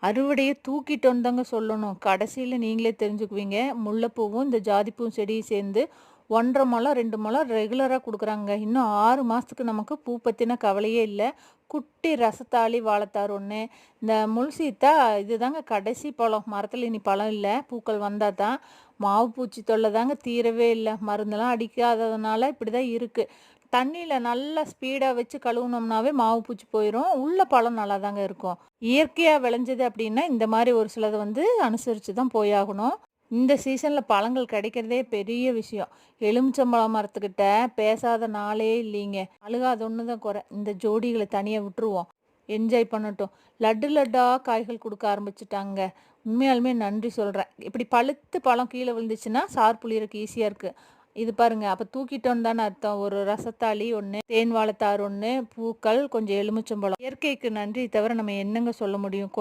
அறுவடைய தூக்கிட்டோன்னு தாங்க சொல்லணும். கடைசியில நீங்களே தெரிஞ்சுக்குவீங்க. முல்லைப்பூவும், இந்த ஜாதிப்பூவும் செடியும் சேர்ந்து 1 1/2 முழம், 2 முழம் ரெகுலரா குடுக்குறாங்க. இன்னும் 6 மாசத்துக்கு நமக்கு பூ பத்தின கவலையே இல்ல. குட்டி ரசத்தாளி வாழைத்தார் 1, இந்த முள்சீத்தா இதுதாங்க கடைசி பழம். மரத்துல இனி பழம் இல்ல. பூக்கள் வந்தா தான். மாவு பூச்சி தொல்ல தாங்க தீரவே இல்ல. மருந்தெல்லாம் அடிக்காததுனால இப்படிதான் இருக்கு. தண்ணீல நல்லா ஸ்பீடா வச்சு கழுவுனோம்னாவே மாவு பூச்சி போயிரும். உள்ள பழம் நல்லாதாங்க இருக்கும். இயற்கையா விளைஞ்சது அப்படின்னா, இந்த மாரி ஒரு சிலது அனுசரிச்சு தான் போயாகணும். இந்த சீசன்ல பழங்கள் கிடைக்கிறதே பெரிய விஷயம். எலுமிச்சம்பழம் மரத்துக்கிட்ட பேசாத நாளே இல்லைங்க. அழுகாத ஒண்ணு தான் குறை. இந்த ஜோடிகள தனியா விட்டுருவோம். என்ஜாய் பண்ணட்டும். லட்டு லட்டா காய்கள் குடுக்க ஆரம்பிச்சுட்டாங்க. உண்மையாலுமே நன்றி சொல்றேன். இப்படி பழுத்து பழம் கீழ விழுந்துச்சுன்னா, சார் புளியறக்கு ஈஸியா இருக்கு. இது பாருங்க. அப்ப தூக்கிட்டோன்னு தானே அர்த்தம். ஒரு ரசத்தாளி 1, தேன் வாழைத்தார் 1, பூக்கள், கொஞ்சம் எலுமிச்சம்பழம். இயற்கைக்கு நன்றி தவிர நம்ம என்னங்க சொல்ல முடியும்?